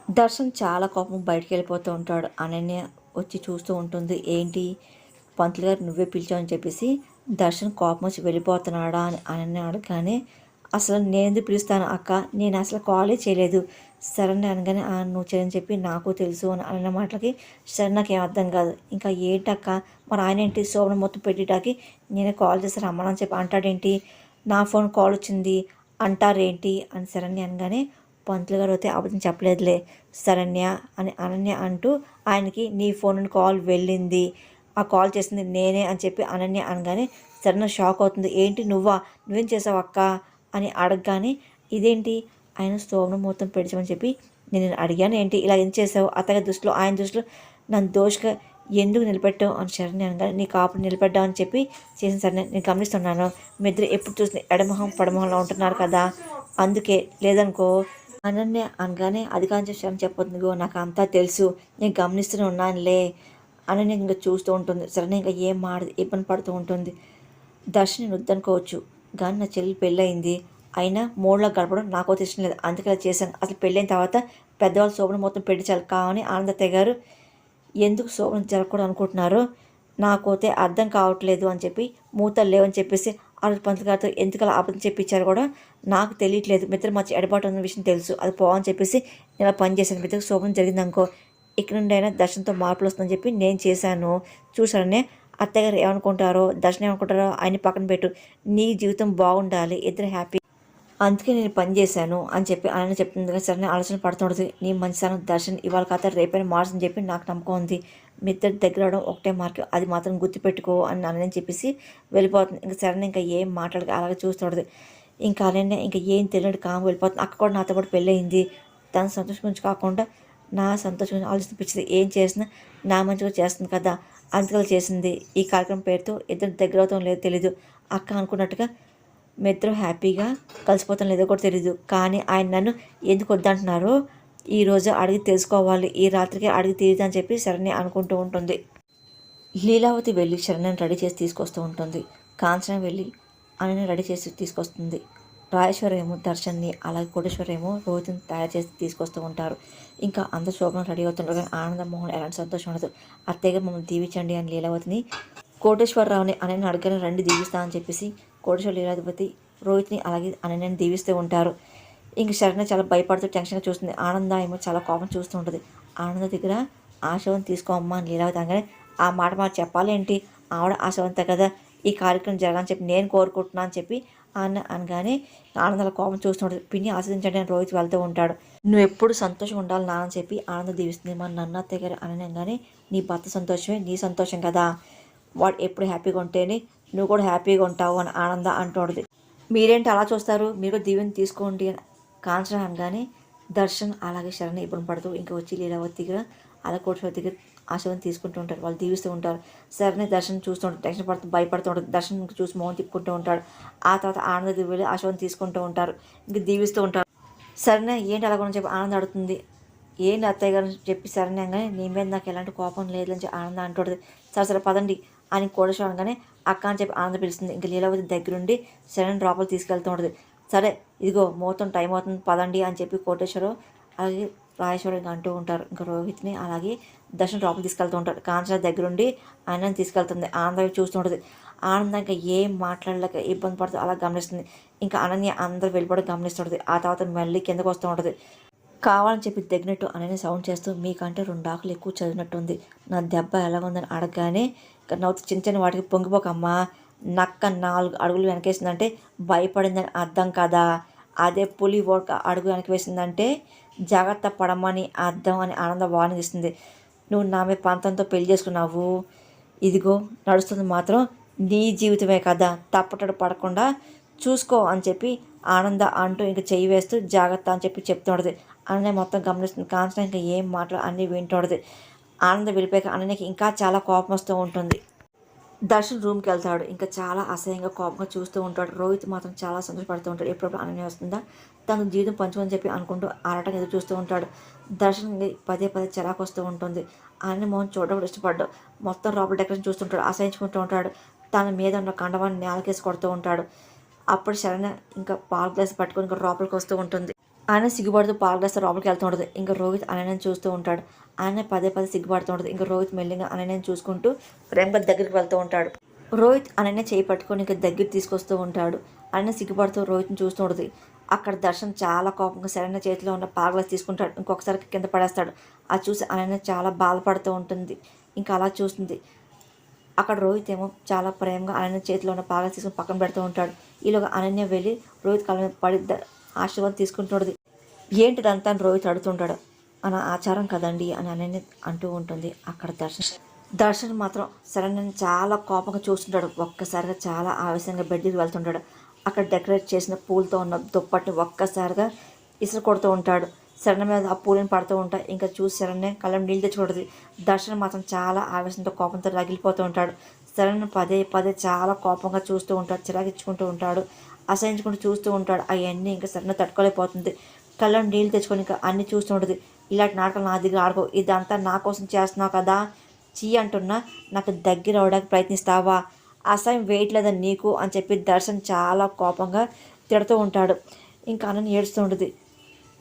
దర్శన్ చాలా కోపం బయటికి వెళ్ళిపోతూ ఉంటాడు. అనన్య వచ్చి చూస్తూ ఉంటుంది. ఏంటి పంతులు గారు నువ్వే పిలిచావని చెప్పేసి దర్శన్ కోపం వచ్చి వెళ్ళిపోతున్నాడా అని అనన్య అడగగానే, అసలు నేను ఎందుకు పిలుస్తాను అక్క, నేను అసలు కాలే చేయలేదు. సరే అనగానే నువ్వు చేయని చెప్పి నాకు తెలుసు అని అన్న మాటలకి సరే నాకేం అర్థం కాదు. ఇంకా ఏంటక్క మరి ఆయన ఏంటి శోభన మొత్తం పెట్టడానికి నేనే కాల్ చేసి రమ్మని చెప్పి అంటాడేంటి, నా ఫోన్ కాల్ వచ్చింది అంటారేంటి అని శరణ్య అనగానే, పంతులు గారు అయితే అబద్ధం చెప్పలేదులే శరణ్య అని అనన్య అంటూ ఆయనకి నీ ఫోన్ నుండి కాల్ వెళ్ళింది, ఆ కాల్ చేసింది నేనే అని చెప్పి అనన్య అనగానే శరణ్య షాక్ అవుతుంది. ఏంటి నువ్వేం చేసావు అక్క అని అడగగానే, ఇదేంటి ఆయన స్తోమను మొత్తం పెడిచామని చెప్పి నేను అడిగాను, ఏంటి ఇలా ఏం చేసావు, అతని దృష్టిలో ఆయన దృష్టిలో నన్ను దోషగా ఎందుకు నిలబెట్టావు అని శరణ్య అనగానే, నీ కాపుని నిలబెట్టావు అని చెప్పి చేసిన సరే నేను గమనిస్తున్నాను, మీ ఇద్దరు ఎప్పుడు చూసిన ఎడమొహం పడమొహంలో ఉంటున్నారు కదా, అందుకే లేదనుకో అనన్య అనగానే, అది కాని చెప్పి చెప్పొద్దు నాకు అంతా తెలుసు నేను గమనిస్తూనే ఉన్నానులే అనన్య ఇంకా చూస్తూ ఉంటుంది. సరే ఇంకా ఏం మాడదు, ఇబ్బంది పడుతూ ఉంటుంది. దర్శని వద్దనుకోవచ్చు కానీ నా చెల్లి పెళ్ళయింది, అయినా మూడులో గడపడం నాకు ఇష్టం లేదు, అందుకే అలా చేశాను. అసలు పెళ్ళైన తర్వాత పెద్దవాళ్ళు శోభను మొత్తం పెట్టించాలి కానీ ఆనందత్తయ్య గారు ఎందుకు శోభనం జరగకూడదు అనుకుంటున్నారో నాకైతే అర్థం కావట్లేదు అని చెప్పి మూతలు లేవని చెప్పేసి ఆ రోజు పంతులు గారితో ఎందుకు అలా అబద్ధం చెప్పించారు కూడా నాకు తెలియట్లేదు. మిత్ర మధ్య ఎడబాటు ఉన్న విషయం తెలుసు, అది పోవని చెప్పేసి నేను పనిచేశాను. మిత్రకు శోభనం జరిగిందనుకో ఇక్కడ నుండి అయినా దర్శనంతో మార్పులు వస్తుందని చెప్పి నేను చేశాను. చూసారనే అత్తయ్య గారు ఏమనుకుంటారో దర్శనం ఏమనుకుంటారో ఆయన పక్కన పెట్టు, నీ జీవితం బాగుండాలి, ఇద్దరు హ్యాపీ, అందుకే నేను పని చేశాను అని చెప్పి ఆయన చెప్తుంది. కానీ సరే ఆలోచన పడుతుంటుంది. నీ మంచితనం దర్శన్ ఇవాళ కథ రేపైనా మార్చని చెప్పి నాకు నమ్మకం ఉంది. మీ ఇద్దరు దగ్గర అవడం ఒకటే మార్కు, అది మాత్రం గుర్తుపెట్టుకో అని అనని చెప్పేసి వెళ్ళిపోతుంది. ఇంకా సరే ఇంకా ఏం మాట్లాడక అలాగే చూస్తుండదు. ఇంకా అలానే ఇంకా ఏం తెలియదు కాము వెళ్ళిపోతుంది. అక్క కూడా నాతో పాటు పెళ్ళయింది, తన సంతోషం గురించి కాకుండా నా సంతోషం గురించి ఆలోచిస్తుంది. ఏం చేసినా నా మంచిగా చేస్తుంది కదా, అందుకని చేసింది. ఈ కార్యక్రమం పేరుతో ఇద్దరు దగ్గర అవుతాం లేదో తెలీదు, అక్క అనుకున్నట్టుగా మీ ఇద్దరు హ్యాపీగా కలిసిపోతాం లేదో కూడా తెలీదు, కానీ ఆయన నన్ను ఎందుకు వద్దంటున్నారో ఈరోజు అడిగి తెలుసుకోవాలి, ఈ రాత్రికి అడిగి తీరుదా అని చెప్పి శరణ్య అనుకుంటూ ఉంటుంది. లీలావతి వెళ్ళి శరణ్యను రెడీ చేసి తీసుకొస్తూ ఉంటుంది. కాంచన వెళ్ళి ఆయనని రెడీ చేసి తీసుకొస్తుంది. రాజేశ్వరేమో దర్శన్ని అలాగే కోటేశ్వరేమో రోజుని తయారు చేసి తీసుకొస్తూ ఉంటారు. ఇంకా అందరు శోభన రెడీ అవుతుంటారు. కానీ ఆనందమోహన్ ఎలాంటి సంతోషం ఉండదు. అత్తయ్య మమ్మల్ని దీవించండి అని లీలావతిని కోటేశ్వరరావుని అనని అడగని రండి దీవిస్తా అని చెప్పేసి కోటేశ్వర లీలాధిపతి రోహిత్ని అలాగే అనని దీవిస్తూ ఉంటారు. ఇంక శరణ్య చాలా భయపడుతూ టెన్షన్గా చూస్తుంది. ఆనంద ఏమో చాలా కోపం చూస్తూ ఉంటుంది. ఆనంద దగ్గర ఆశవం తీసుకోమ్మా అని లీలావతి అనగానే, ఆ మాట చెప్పాలేంటి, ఆవిడ ఆశవంతే కదా ఈ కార్యక్రమం జరగాలని చెప్పి నేను కోరుకుంటున్నా అని చెప్పి అనగానే ఆనందాల కోపం చూస్తుంటుంది. పిన్ని ఆస్వాదించండి అని రోహిత్ వెళ్తూ ఉంటాడు. నువ్వు ఎప్పుడు సంతోషం ఉండాలి నా అని చెప్పి ఆనంద దీవిస్తుంది. మన నన్న అత్తయ్య గారు అనగానే, నీ భర్త సంతోషమే నీ సంతోషం కదా, వాడు ఎప్పుడు హ్యాపీగా ఉంటేనే నువ్వు కూడా హ్యాపీగా ఉంటావు అని ఆనంద అంటుంది. మీరేంటి అలా చూస్తారు, మీరు దీవెని తీసుకోండి అని కాంచన అనగానే దర్శన్ అలాగే శరణ్ ఇబ్బంది పడుతూ ఇంకా వచ్చి లీలావతి దగ్గర అలా కోటేశ్వర దగ్గర ఆశీర్వాదం తీసుకుంటూ ఉంటారు. వాళ్ళు దీవిస్తూ ఉంటారు. సరే దర్శనం చూస్తూ ఉంటారు, టెన్షన్ పడుతూ భయపడుతూ ఉంటారు. దర్శనం చూసి మోహన్ తిప్పుకుంటూ ఉంటాడు. ఆ తర్వాత ఆనంద దగ్గర వెళ్ళి ఆశీర్వాదం తీసుకుంటూ ఉంటారు, ఇంక దీవిస్తూ ఉంటారు. సరేనే ఏంటి అలా కూడా చెప్పి ఆనంద అడుగుతుంది. ఏంటి అత్తయ్య గారు చెప్పి సరేనే అనగానే, నీ మీద నాకు ఎలాంటి కోపం లేదని చెప్పి ఆనంద అంటుంది. సరే పదండి అని కోటేశ్వర అనగానే అక్క అని చెప్పి ఆనంద పిలుస్తుంది. ఇంకా లీలావతి దగ్గరుండి శరణ్ లోపల తీసుకెళ్తూ ఉంటుంది. సరే ఇదిగో మోతం టైం అవుతుంది పదండి అని చెప్పి కోటేశ్వరం అలాగే రాజేశ్వరం అంటూ ఉంటారు. ఇంకా రోహిత్ని అలాగే దర్శనం లోపల తీసుకెళ్తూ ఉంటారు. కాంచన దగ్గరుండి ఆయనని తీసుకెళ్తుంది. ఆనందం చూస్తూ ఉంటుంది. ఆనందం ఇంకా ఏం మాట్లాడలేక ఇబ్బంది పడుతూ అలా గమనిస్తుంది. ఇంకా అనన్య అందరూ వెళ్ళిపోవడం గమనిస్తుంటుంది. ఆ తర్వాత మళ్ళీ కిందకు వస్తూ ఉంటుంది. కావాలని చెప్పి దగ్గినట్టు అనని సౌండ్ చేస్తూ, మీకంటే 2 ఆకులు ఎక్కువ చదివినట్టుంది, నా దెబ్బ ఎలా ఉందని అడగగానే ఇక్కడ నవ్వుతూ చిన్న చిన్న వాటికి పొంగిపోకమ్మా, నక్క 4 అడుగులు వెనకేసిందంటే భయపడిందని అర్థం కదా, అదే పులి ఒక అడుగు వెనక వేసిందంటే జాగ్రత్త పడమని అర్థం అని ఆనంద వార్నింగ్ ఇస్తుంది. నువ్వు నా మీద పంతంతో పెళ్లి చేసుకున్నావు, ఇదిగో నడుస్తుంది మాత్రం నీ జీవితమే కదా, తప్పటడు పడకుండా చూసుకో అని చెప్పి ఆనంద అంటూ ఇంకా చెయ్యి వేస్తూ జాగ్రత్త అని చెప్పి చెప్తుండదు. అన్నయ్య మొత్తం గమనిస్తుంది. కాంచన ఇంకా ఏం మాటలు అన్నీ వింటుండదు. ఆనంద వెళ్ళిపోయాక అన్నయ్యకి ఇంకా చాలా కోపం వస్తూ ఉంటుంది. దర్శన్ రూమ్కి వెళ్తాడు. ఇంకా చాలా అసహ్యంగా కోపంగా చూస్తూ ఉంటాడు. రోహిత్ మాత్రం చాలా సంతోషపడుతూ ఉంటాడు. ఎప్పుడప్పుడు అనన్య వస్తుందా తను జీవితం పంచుకొని చెప్పి అనుకుంటూ ఆరాటంగా ఎదురు చూస్తూ ఉంటాడు. దర్శన్ పదే చిరాకు వస్తూ ఉంటుంది. అనన్య మోహన్ చూడడం ఇష్టపడ్డాడు. మొత్తం లోపల డెకరేషన్ చూస్తుంటాడు, అసహించుకుంటూ ఉంటాడు. తన మీద ఉన్న కండవాన్ని నేలకేసి కొడుతూ ఉంటాడు. అప్పుడు శరణ్య ఇంకా పాల గ్లాస్ పట్టుకొని ఇంకా లోపలికి వస్తూ ఉంటుంది. ఆయన సిగ్గుపడుతూ పాలగ్లాస్ లోపలికి వెళ్తూ ఉంటుంది. ఇంకా రోహిత్ అనన్యని చూస్తూ ఉంటాడు. ఆయన పదే పదే సిగ్గుపడుతూ ఉంటుంది. ఇంకా రోహిత్ మెల్లిగా అనన్యని చూసుకుంటూ ప్రేమగా దగ్గరికి వెళ్తూ ఉంటాడు. రోహిత్ అనన్య చేయి పట్టుకొని ఇంకా దగ్గరికి తీసుకొస్తూ ఉంటాడు. అనన్య సిగ్గుపడుతూ రోహిత్ని చూస్తూ ఉంటుంది. అక్కడ దర్శన్ చాలా కోపంగా శరణ్య చేతిలో ఉన్న పాలగ్లాస్ తీసుకుంటాడు. ఇంకొకసారి కింద పడేస్తాడు. అది చూసి అనన్య చాలా బాధపడుతూ ఉంటుంది. ఇంకా అలా చూస్తుంది. అక్కడ రోహిత్ ఏమో చాలా ప్రేమగా అనన్య చేతిలో ఉన్న పాలగ్లాస్ తీసుకుని పక్కన పెడుతూ ఉంటాడు. ఈలోగా అనన్య వెళ్ళి రోహిత్ కాళ్ళ మీద పడి ఆశీర్వాదం తీసుకుంటుంది. ఏంటిదంతా అని రోహిత్ అడుగుతుంటాడు. అన్న ఆచారం కదండి అని అనన్య అంటూ ఉంటుంది. అక్కడ దర్శన్ మాత్రం శరణ్యని చాలా కోపంగా చూస్తుంటాడు. ఒక్కసారిగా చాలా ఆవేశంగా బెడ్కి వెళ్తుంటాడు. అక్కడ డెకరేట్ చేసిన పూలతో ఉన్న దుప్పటిని ఒక్కసారిగా ఇసురు కొడుతూ ఉంటాడు. శరణ్య మీద ఆ పూలను పడుతూ ఉంటాయి. ఇంకా చూసి శరణ్య కళ్ళం నీళ్ళు తెచ్చుకుంటుంది. దర్శన్ మాత్రం చాలా ఆవేశంతో కోపంతో రగిలిపోతూ ఉంటాడు. శరణ్య పదే పదే చాలా కోపంగా చూస్తూ ఉంటాడు. చిరాకిచ్చుకుంటూ ఉంటాడు. అసహించుకుంటూ చూస్తూ ఉంటాడు. అవన్నీ ఇంకా శరణ్య తట్టుకోలేకపోతుంది. కళ్ళం నీళ్ళు తెచ్చుకొని ఇంకా అన్నీ చూస్తూ ఉంటుంది. ఇలాంటి నాటకాలు నా దగ్గర ఆడుకో, ఇదంతా నా కోసం చేస్తున్నావు కదా, చీ అంటున్నా నాకు దగ్గర అవడానికి ప్రయత్నిస్తావా, అసహ్యం వేయట్లేదని నీకు అని చెప్పి దర్శన్ చాలా కోపంగా తిడుతూ ఉంటాడు. ఇంకా అనన్య ఏడుస్తూ ఉంటుంది.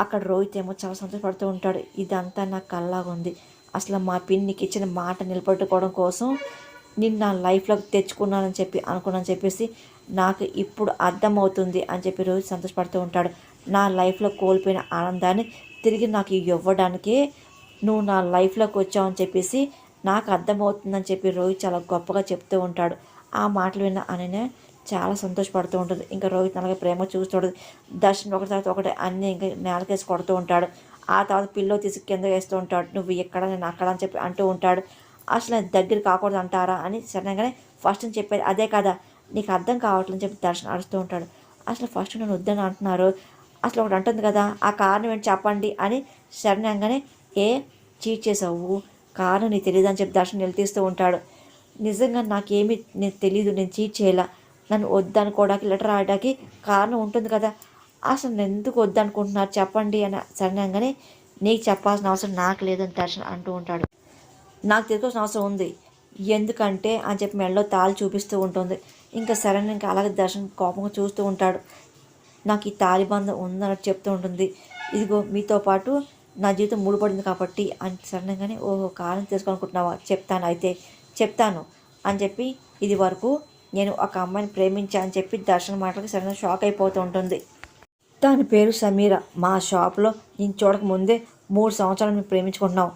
అక్కడ రోహిత్ ఏమో చాలా సంతోషపడుతూ ఉంటాడు. ఇదంతా నాకు కల్లాగా ఉంది. అసలు మా పిన్నికి ఇచ్చిన మాట నిలబెట్టుకోవడం కోసం నేను నా లైఫ్లోకి తెచ్చుకున్నానని చెప్పి అనుకున్నాను చెప్పేసి నాకు ఇప్పుడు అర్థమవుతుంది అని చెప్పి రోహిత్ సంతోషపడుతూ ఉంటాడు. నా లైఫ్లో కోల్పోయిన ఆనందాన్ని తిరిగి నాకు ఇవ్వడానికే నువ్వు నా లైఫ్లోకి వచ్చావని చెప్పేసి నాకు అర్థమవుతుందని చెప్పి రోహిత్ చాలా గొప్పగా చెప్తూ ఉంటాడు. ఆ మాటలు విన్న అననే చాలా సంతోషపడుతూ ఉంటుంది. ఇంకా రోహిత్ అలాగే ప్రేమ చూస్తుంటుంది. దర్శన్ ఒకటి తర్వాత ఒకటి అన్నీ ఇంకా నేలకేసి కొడుతూ ఉంటాడు. ఆ తర్వాత పిల్లో తీసి కింద వేస్తూ ఉంటాడు. నువ్వు ఎక్కడ నేను అక్కడ అని చెప్పి అంటూ ఉంటాడు. అసలు దగ్గర కాకూడదు అంటారా అని సడన్గానే ఫస్ట్ అని చెప్పేది అదే కదా, నీకు అర్థం కావట్లని చెప్పి దర్శన్ అరుస్తూ ఉంటాడు. అసలు ఫస్ట్ నన్ను వద్దని అంటున్నారు, అసలు ఒకటి అంటుంది కదా ఆ కారణం ఏంటి చెప్పండి అని శరణంగానే ఏ చీట్ చేసావు, కారణం నీకు తెలియదు అని చెప్పి దర్శనం నిలదీస్తూ ఉంటాడు. నిజంగా నాకేమీ నేను తెలీదు, నేను చీట్ చేయాల, నన్ను వద్దనుకోవడానికి లెటర్ రాయడానికి కారణం ఉంటుంది కదా, అసలు నేను ఎందుకు వద్దనుకుంటున్నారు చెప్పండి అని శరణంగానే నీకు చెప్పాల్సిన అవసరం నాకు లేదని దర్శనం అంటూ ఉంటాడు. నాకు తెలుసుకోవాల్సిన అవసరం ఉంది ఎందుకంటే అని చెప్పి మెడలో తాళి చూపిస్తూ ఉంటుంది. ఇంకా శరణ్ ఇంకా అలాగే దర్శనం కోపంగా చూస్తూ ఉంటాడు. నాకు ఈ తాలిబంధం ఉందన్నట్టు చెప్తూ ఉంటుంది. ఇదిగో మీతో పాటు నా జీవితం ముడిపడింది కాబట్టి అని సడన్గానే ఓహో కారణం తెలుసుకోవాలనుకుంటున్నావా, చెప్తాను అయితే చెప్తాను అని చెప్పి ఇది వరకు నేను ఒక అమ్మాయిని ప్రేమించా అని చెప్పి దర్శన మాటలకి సడన్గా షాక్ అయిపోతూ ఉంటుంది. దాని పేరు సమీర. మా షాప్లో నేను చూడకముందే 3 సంవత్సరాలు మేము ప్రేమించుకుంటున్నాం.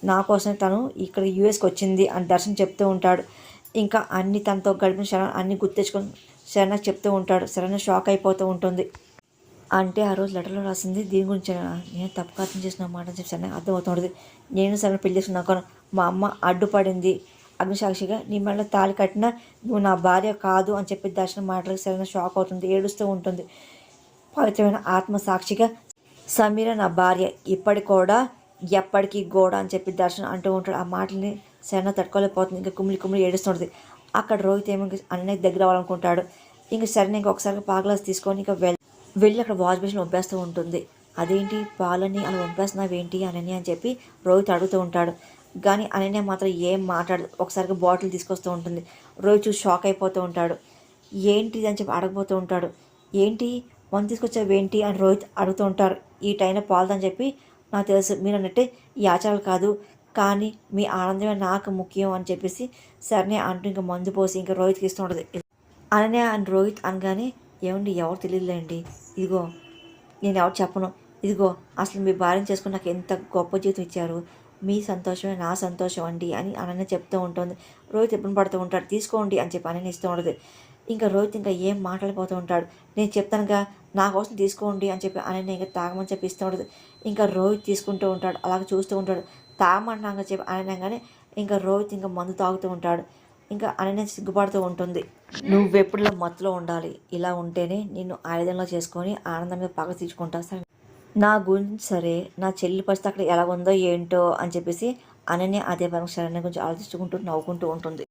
నా కోసమే తను ఇక్కడ యూఎస్కి వచ్చింది అని దర్శన్ చెప్తూ ఉంటాడు. ఇంకా అన్ని తనతో గడిపిన శరణ్ అన్నీ గుర్తెచ్చుకొని శరణ్ చెప్తూ ఉంటాడు. శరణ్ షాక్ అయిపోతూ ఉంటుంది. అంటే ఆ రోజు లెటర్లో రాసింది దీని గురించి నేను తప్పుగా అర్థం చేసిన మాట అని చెప్పి శరణ్ అర్థమవుతుంటుంది. నేను శరణ్ పెళ్లి చేసుకున్నాక మా అమ్మ అడ్డుపడింది, అగ్నిసాక్షిగా నీ మెడలో తాళి కట్టినా నువ్వు నా భార్య కాదు అని చెప్పి దర్శనం మాటలకు శరణ్ షాక్ అవుతుంది, ఏడుస్తూ ఉంటుంది. పవిత్రమైన ఆత్మసాక్షిగా సమీర నా భార్య ఇప్పటి కూడా ఎప్పటికీ గోడ అని చెప్పి దర్శనం అంటూ ఉంటాడు. ఆ మాటల్ని శరణ తట్టుకోలేకపోతుంది. ఇంకా కుమిలి కుమిలి ఏడుస్తుంటుంది. అక్కడ రోహిత్ ఏమో అన్నయ్య దగ్గర అవ్వాలనుకుంటాడు. ఇంకా శరణ ఇంకొకసారి పాగ్లాస్ తీసుకొని ఇంకా వెళ్ళి అక్కడ వాష్ బేసిన్ వంపేస్తూ ఉంటుంది. అదేంటి పాలని అలా వంపేస్తున్నావేంటి అనన్య అని చెప్పి రోహిత్ అడుగుతూ ఉంటాడు. కానీ అనన్య మాత్రం ఏం మాట్లాడదు. ఒకసారిగా బాటిల్ తీసుకొస్తూ ఉంటుంది. రోహిత్ చూసి షాక్ అయిపోతూ ఉంటాడు. ఏంటి అని చెప్పి అడగబోతూ ఉంటాడు. ఏంటి మందు తీసుకొచ్చావేంటి అని రోహిత్ అడుగుతూ ఉంటారు. ఈ టైంలో పాలదని చెప్పి నాకు తెలుసు, మీరు అన్నట్టే ఈ ఆచారాలు కాదు, కానీ మీ ఆనందమే నాకు ముఖ్యం అని చెప్పేసి సరేనే అంటూ ఇంకా మందు పోసి ఇంకా రోహిత్కి ఇస్తూ ఉంటుంది. అనన్య అని రోహిత్ అనగానే ఏమండి ఎవరు తెలియదులేండి, ఇదిగో నేను ఎవరు చెప్పను, ఇదిగో అసలు మీ భార్యను చేసుకుని నాకు ఎంత గొప్ప జీవితం ఇచ్చారు, మీ సంతోషమే నా సంతోషం అండి అని అనన్య చెప్తూ ఉంటుంది. రోహిత్ ఇబ్బంది పడుతూ ఉంటాడు. తీసుకోండి అని చెప్పి అనన్య ఇస్తూ ఉంటుంది. ఇంకా రోహిత్ ఇంకా ఏం మాట్లాడిపోతూ ఉంటాడు. నేను చెప్తానుగా నా కోసం తీసుకోండి అని చెప్పి అనన్య ఇంకా తాగమని చెప్పి ఇస్తూ ఉంటుంది. ఇంకా రోహిత్ తీసుకుంటూ ఉంటాడు. అలాగే చూస్తూ ఉంటాడు. తాగమంటాగా చెప్పి అనగానే ఇంకా రోహిత్ ఇంకా మందు తాగుతూ ఉంటాడు. ఇంకా అనన్య సిగ్గుపడుతూ ఉంటుంది. నువ్వెప్పుడులా మత్తులో ఉండాలి, ఇలా ఉంటేనే నిన్ను ఆయుధంలో చేసుకొని ఆనందంగా పగ తీర్చుకుంటా, సరే నా గురించి సరే నా చెల్లి పరిస్థితి అక్కడ ఎలా ఉందో ఏంటో అని చెప్పేసి అనన్య అదే పరంగా శరణ్య గురించి ఆలోచించుకుంటూ నవ్వుకుంటూ ఉంటుంది.